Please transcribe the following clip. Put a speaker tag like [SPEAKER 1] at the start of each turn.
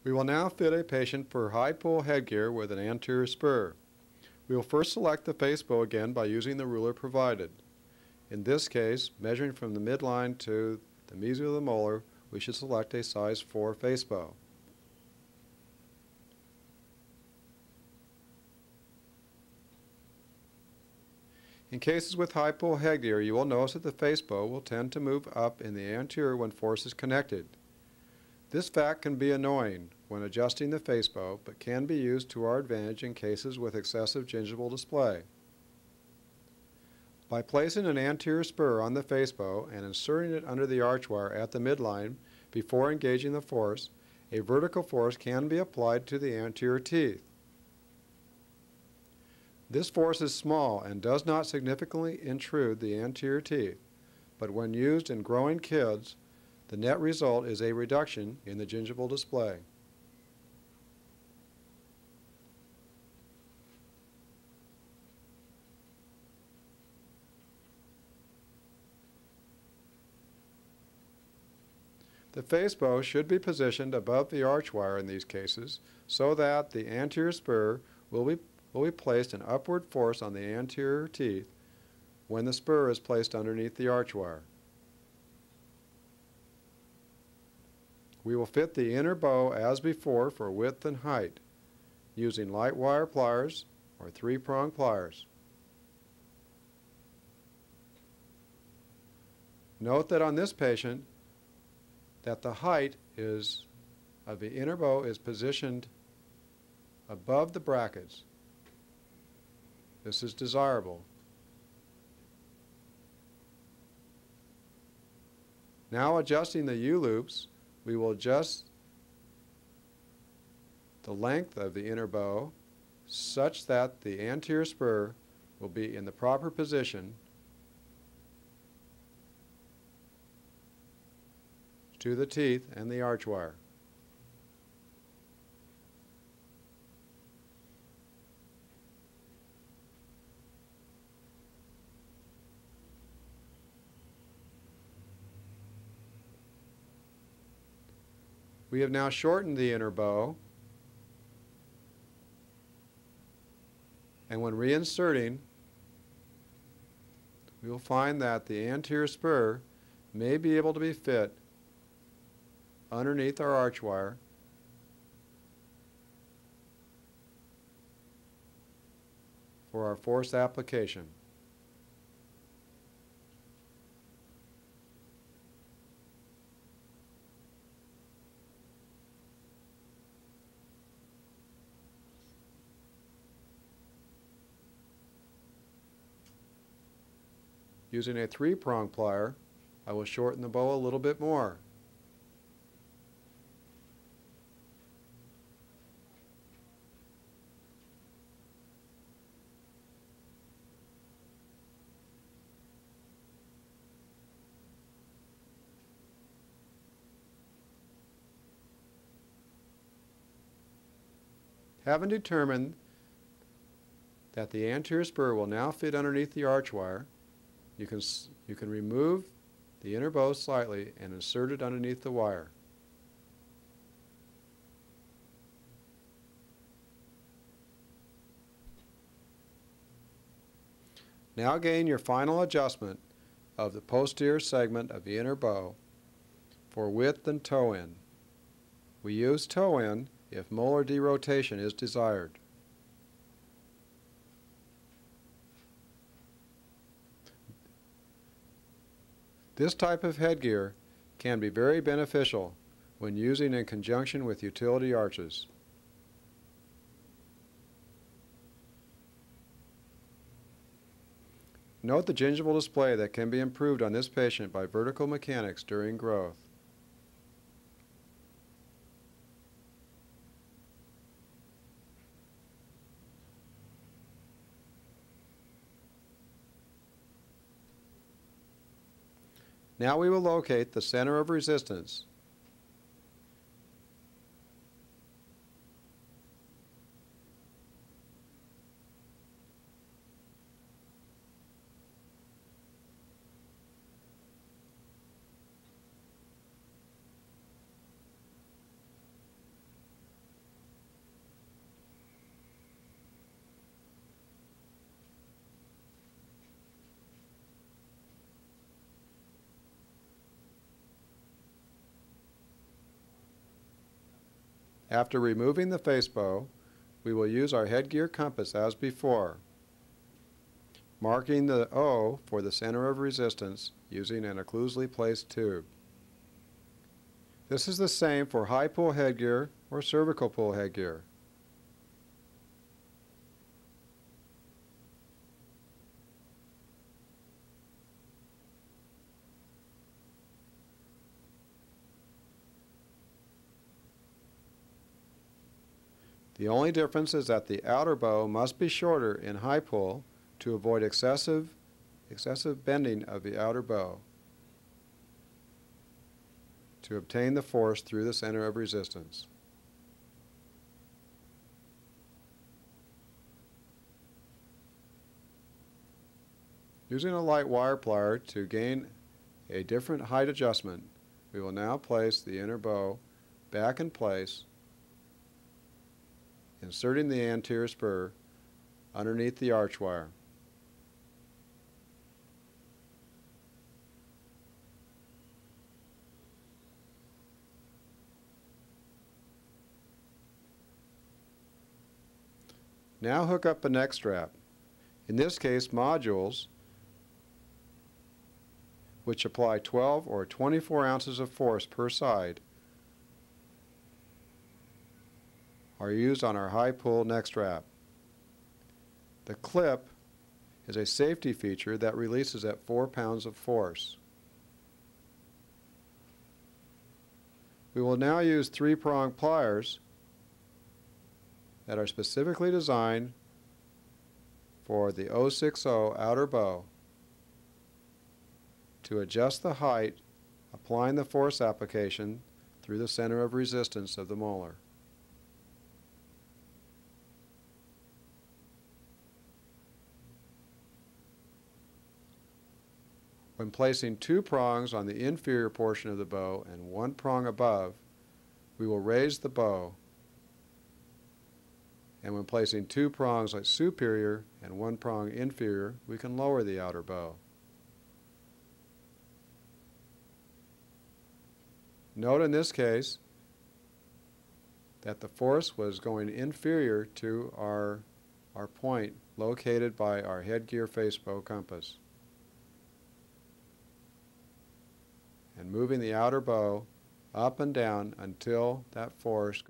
[SPEAKER 1] We will now fit a patient for high pull headgear with an anterior spur. We will first select the face bow again by using the ruler provided. In this case, measuring from the midline to the mesial of the molar, we should select a size 4 face bow. In cases with high pull headgear, you will notice that the face bow will tend to move up in the anterior when force is connected. This fact can be annoying when adjusting the face bow, but can be used to our advantage in cases with excessive gingival display. By placing an anterior spur on the face bow and inserting it under the arch wire at the midline before engaging the force, a vertical force can be applied to the anterior teeth. This force is small and does not significantly intrude the anterior teeth, but when used in growing kids, the net result is a reduction in the gingival display. The face bow should be positioned above the arch wire in these cases so that the anterior spur will be placed an upward force on the anterior teeth when the spur is placed underneath the arch wire. We will fit the inner bow as before for width and height using light wire pliers or 3-prong pliers. Note that on this patient that the height of the inner bow is positioned above the brackets. This is desirable. Now adjusting the U-loops, we will adjust the length of the inner bow such that the anterior spur will be in the proper position to the teeth and the arch wire. We have now shortened the inner bow, and when reinserting, we will find that the anterior spur may be able to be fit underneath our arch wire for our force application. Using a 3-prong plier, I will shorten the bow a little bit more. Having determined that the anterior spur will now fit underneath the arch wire, you can remove the inner bow slightly and insert it underneath the wire. Now gain your final adjustment of the posterior segment of the inner bow for width and toe in. We use toe in if molar derotation is desired. This type of headgear can be very beneficial when using in conjunction with utility arches. Note the gingival display that can be improved on this patient by vertical mechanics during growth. Now we will locate the center of resistance. After removing the face bow, we will use our headgear compass as before, marking the O for the center of resistance using an occlusely placed tube. This is the same for high pull headgear or cervical pull headgear. The only difference is that the outer bow must be shorter in high pull to avoid excessive bending of the outer bow to obtain the force through the center of resistance. Using a light wire plier to gain a different height adjustment, we will now place the inner bow back in place, inserting the anterior spur underneath the arch wire. Now hook up a neck strap. In this case, modules which apply 12 or 24 ounces of force per side are used on our high pull neck strap. The clip is a safety feature that releases at 4 pounds of force. We will now use 3-prong pliers that are specifically designed for the 060 outer bow to adjust the height, applying the force application through the center of resistance of the molar. When placing 2 prongs on the inferior portion of the bow and 1 prong above, we will raise the bow. And when placing 2 prongs like superior and 1 prong inferior, we can lower the outer bow. Note in this case that the force was going inferior to our point located by our headgear face bow compass, and moving the outer bow up and down until that force